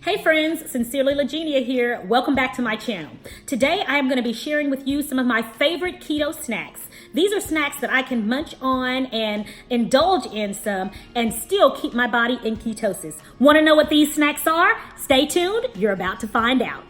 Hey friends, Sincerely Lagenia here. Welcome back to my channel. Today I am going to be sharing with you some of my favorite keto snacks. These are snacks that I can munch on and indulge in some and still keep my body in ketosis. Want to know what these snacks are? Stay tuned. You're about to find out.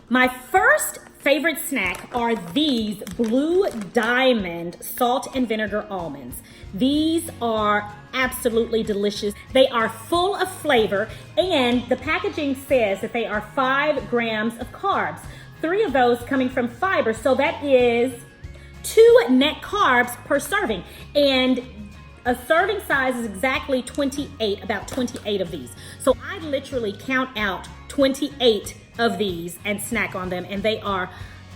My first favorite snack are these Blue Diamond salt and vinegar almonds. These are absolutely delicious. They are full of flavor, and the packaging says that they are 5 grams of carbs, 3 of those coming from fiber, so that is 2 net carbs per serving. And a serving size is exactly 28, about 28 of these. So I literally count out 28 of these and snack on them, and they are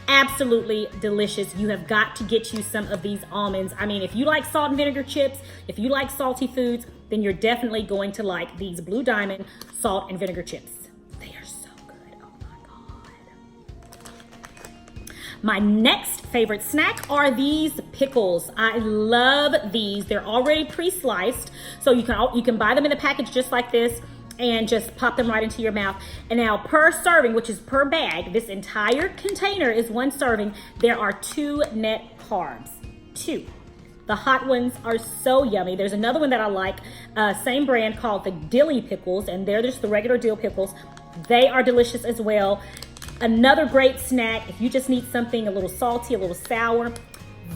absolutely delicious. You have got to get you some of these almonds. I mean, if you like salt and vinegar chips, if you like salty foods, then you're definitely going to like these Blue Diamond salt and vinegar chips. They are so good. Oh my God. My next favorite snack are these pickles. I love these. They're already pre-sliced, so you can buy them in the package just like this and just pop them right into your mouth. And now per serving, which is per bag, this entire container is 1 serving, there are 2 net carbs. 2. The hot ones are so yummy. There's another one that I like, same brand, called the Dilly Pickles, and they're just the regular dill pickles. They are delicious as well. Another great snack, if you just need something a little salty, a little sour,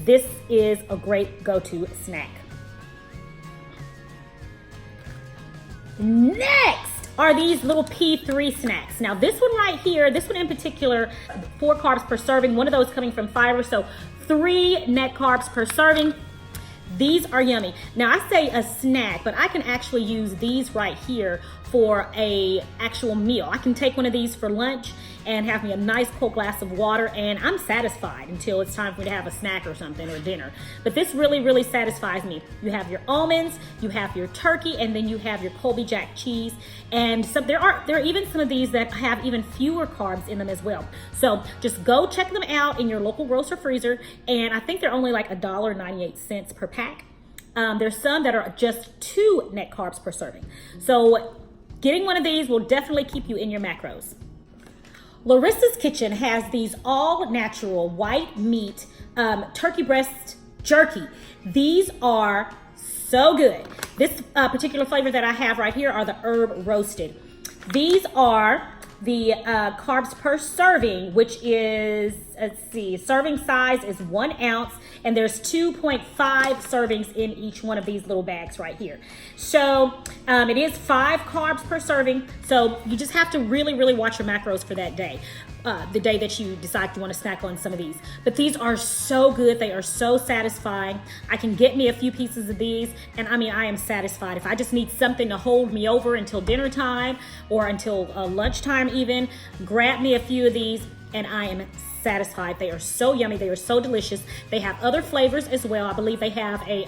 this is a great go-to snack. Next are these little P3 snacks. Now this one right here, this one in particular, 4 carbs per serving, one of those coming from fiber, so 3 net carbs per serving. These are yummy. Now I say a snack, but I can actually use these right here for a actual meal. I can take one of these for lunch and have me a nice cold glass of water, and I'm satisfied until it's time for me to have a snack or something, or dinner. But this really, really satisfies me. You have your almonds, you have your turkey, and then you have your Colby Jack cheese. And so there are even some of these that have even fewer carbs in them as well. So just go check them out in your local grocer freezer, and I think they're only like $1.98 per pack. There's some that are just 2 net carbs per serving. So getting one of these will definitely keep you in your macros. Larissa's Kitchen has these all natural white meat turkey breast jerky. These are so good. This particular flavor that I have right here are the herb roasted. These are the carbs per serving, which is, let's see, serving size is 1 ounce, and there's 2.5 servings in each one of these little bags right here. So it is 5 carbs per serving, so you just have to really, really watch your macros for that day, the day that you decide you want to snack on some of these. But these are so good. They are so satisfying. I can get me a few pieces of these, and I mean, I am satisfied. If I just need something to hold me over until dinner time or until lunchtime even, grab me a few of these and I am satisfied. They are so yummy. They are so delicious. They have other flavors as well. I believe they have a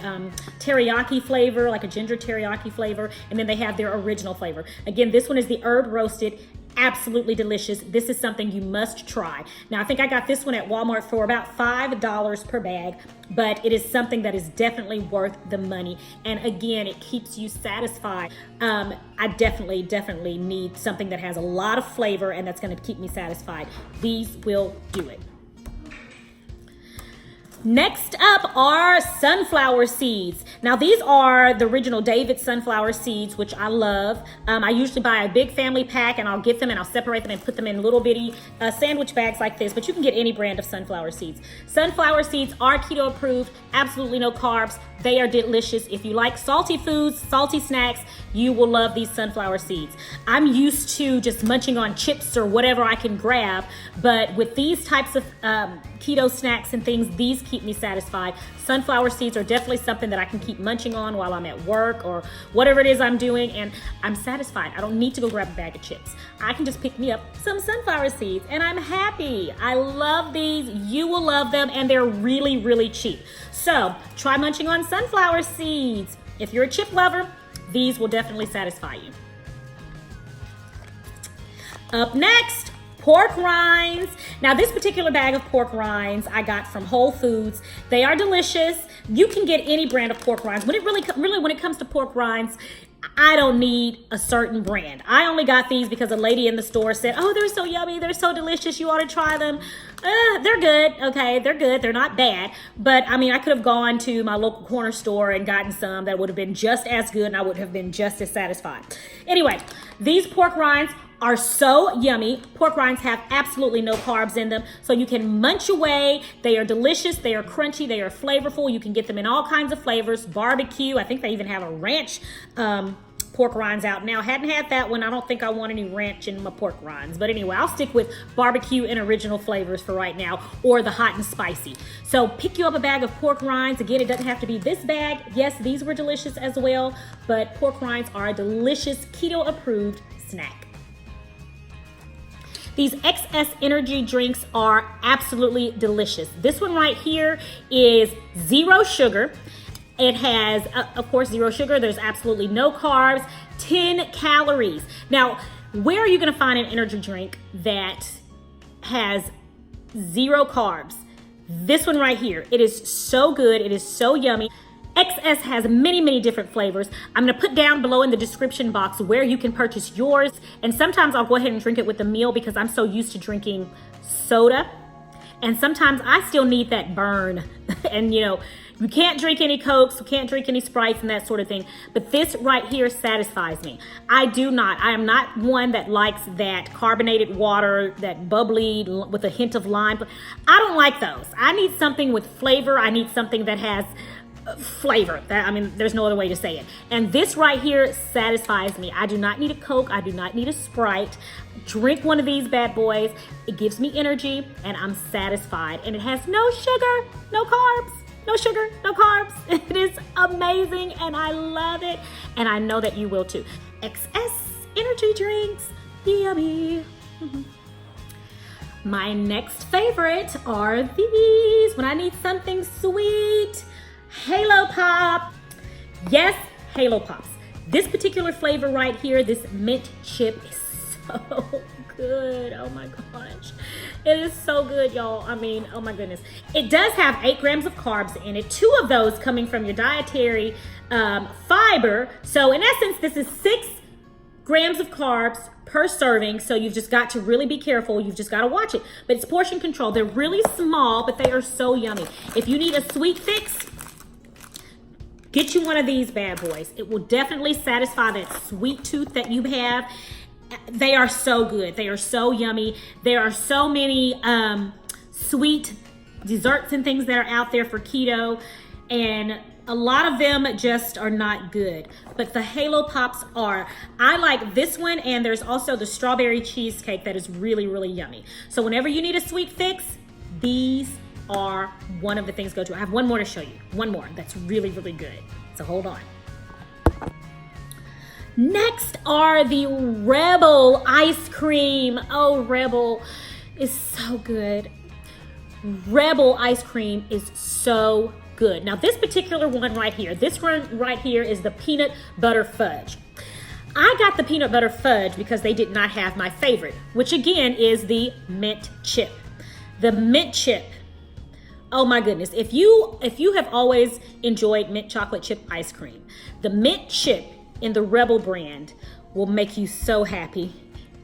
teriyaki flavor, like a ginger teriyaki flavor, and then they have their original flavor. Again, this one is the herb roasted. Absolutely delicious. This is something you must try. Now, I think I got this one at Walmart for about $5 per bag, but it is something that is definitely worth the money. And again, it keeps you satisfied. I definitely need something that has a lot of flavor and that's going to keep me satisfied. These will do it. Next up are sunflower seeds. Now these are the original David sunflower seeds, which I love. I usually buy a big family pack and I'll get them and I'll separate them and put them in little bitty sandwich bags like this, but you can get any brand of sunflower seeds. Sunflower seeds are keto approved, absolutely no carbs. They are delicious. If you like salty foods, salty snacks, you will love these sunflower seeds. I'm used to just munching on chips or whatever I can grab, but with these types of keto snacks and things, these keep me satisfied. Sunflower seeds are definitely something that I can keep munching on while I'm at work or whatever it is I'm doing, and I'm satisfied. I don't need to go grab a bag of chips. I can just pick me up some sunflower seeds and I'm happy. I love these. You will love them, and they're really, really cheap. So try munching on sunflower seeds. If you're a chip lover, these will definitely satisfy you. Up next, pork rinds. Now this particular bag of pork rinds I got from Whole Foods. They are delicious. You can get any brand of pork rinds. When it comes to pork rinds, I don't need a certain brand. I only got these because a lady in the store said, oh, they're so yummy, they're so delicious, you ought to try them. They're good, okay, they're good, they're not bad. But I mean, I could have gone to my local corner store and gotten some that would have been just as good and I would have been just as satisfied. Anyway, these pork rinds are so yummy. Pork rinds have absolutely no carbs in them, so you can munch away. They are delicious, they are crunchy, they are flavorful. You can get them in all kinds of flavors, barbecue. I think they even have a ranch pork rinds out now. Hadn't had that one. I don't think I want any ranch in my pork rinds, but anyway, I'll stick with barbecue and original flavors for right now, or the hot and spicy. So pick you up a bag of pork rinds. Again, it doesn't have to be this bag. Yes, these were delicious as well, but pork rinds are a delicious keto approved snack. These XS energy drinks are absolutely delicious. This one right here is 0 sugar. It has, of course, 0 sugar. There's absolutely no carbs, 10 calories. Now, where are you gonna find an energy drink that has 0 carbs? This one right here. It is so good. It is so yummy. XS has many, many different flavors. I'm gonna put down below in the description box where you can purchase yours. And sometimes I'll go ahead and drink it with a meal because I'm so used to drinking soda. And sometimes I still need that burn. And you know, you can't drink any Cokes, you can't drink any Sprites and that sort of thing. But this right here satisfies me. I am not one that likes that carbonated water, that bubbly with a hint of lime. I don't like those. I need something with flavor. I need something that has flavor. I mean, there's no other way to say it. And this right here satisfies me. I do not need a Coke. I do not need a Sprite. Drink one of these bad boys. It gives me energy and I'm satisfied. And it has no sugar, no carbs, no sugar, no carbs. It is amazing and I love it. And I know that you will too. XS energy drinks, yummy. My next favorite are these. When I need something sweet, Halopops. Yes, Halopops. This particular flavor right here, this mint chip, is so good. Oh my gosh. It is so good, y'all. I mean, oh my goodness. It does have 8 grams of carbs in it, 2 of those coming from your dietary fiber. So in essence, this is 6 grams of carbs per serving. So you've just got to really be careful. You've just got to watch it. But it's portion control. They're really small, but they are so yummy. If you need a sweet fix, get you one of these bad boys. It will definitely satisfy that sweet tooth that you have. They are so good. They are so yummy. There are so many sweet desserts and things that are out there for keto, and a lot of them just are not good. But the Halopops are. I like this one, and there's also the strawberry cheesecake that is really, really yummy. So whenever you need a sweet fix, these are one of the things to go to. I have one more to show you. One more that's really, really good. So hold on. Next are the Rebel ice cream. Oh, Rebel is so good. Rebel ice cream is so good. Now this particular one right here, this one right here is the peanut butter fudge. I got the peanut butter fudge because they did not have my favorite, which again is the mint chip. The mint chip. Oh my goodness. If you have always enjoyed mint chocolate chip ice cream, the mint chip in the Rebel brand will make you so happy.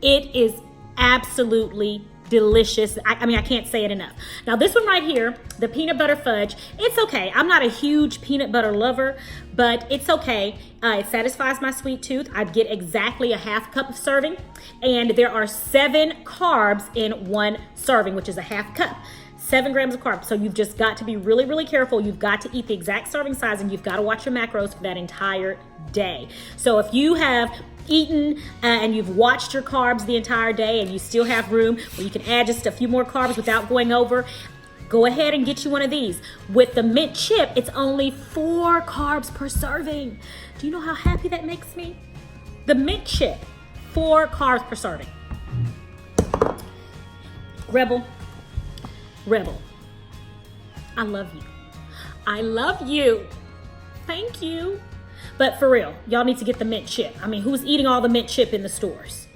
It is absolutely delicious. I mean, I can't say it enough. Now this one right here, the peanut butter fudge, it's okay. I'm not a huge peanut butter lover, but it's okay. It satisfies my sweet tooth. I get exactly a half cup of serving, and there are 7 carbs in 1 serving, which is a half cup. 7 grams of carbs. So you've just got to be really, really careful. You've got to eat the exact serving size, and you've got to watch your macros for that entire day. So if you have eaten and you've watched your carbs the entire day and you still have room where you can add just a few more carbs without going over, go ahead and get you one of these. With the mint chip, it's only 4 carbs per serving. Do you know how happy that makes me? The mint chip, 4 carbs per serving. Rebel, I love you. I love you. Thank you. But for real, y'all need to get the mint chip. I mean, who's eating all the mint chip in the stores?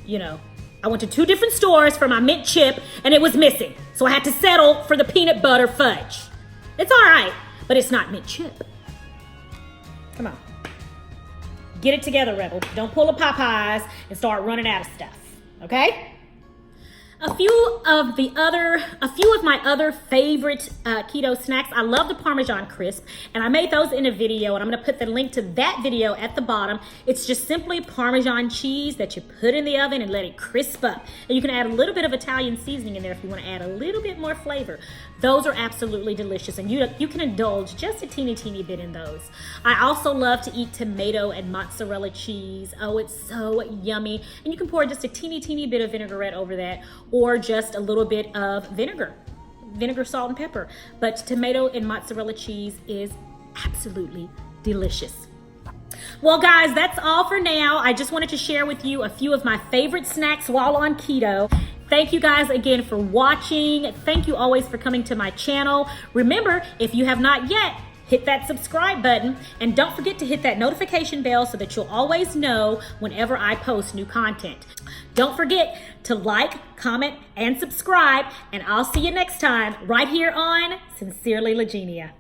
You know, I went to 2 different stores for my mint chip and it was missing. So I had to settle for the peanut butter fudge. It's all right, but it's not mint chip. Come on. Get it together, Rebel. Don't pull a Popeyes and start running out of stuff, okay? A few of my other favorite keto snacks. I love the Parmesan Crisp, and I made those in a video, and I'm gonna put the link to that video at the bottom. It's just simply Parmesan cheese that you put in the oven and let it crisp up. And you can add a little bit of Italian seasoning in there if you wanna add a little bit more flavor. Those are absolutely delicious, and you can indulge just a teeny bit in those. I also love to eat tomato and mozzarella cheese. Oh, it's so yummy. And you can pour just a teeny bit of vinaigrette over that, or just a little bit of vinegar, salt, and pepper. But tomato and mozzarella cheese is absolutely delicious. Well, guys, that's all for now. I just wanted to share with you a few of my favorite snacks while on keto. Thank you guys again for watching. Thank you always for coming to my channel. Remember, if you have not yet, hit that subscribe button, and don't forget to hit that notification bell so that you'll always know whenever I post new content. Don't forget to like, comment, and subscribe, and I'll see you next time right here on Sincerely Legenia.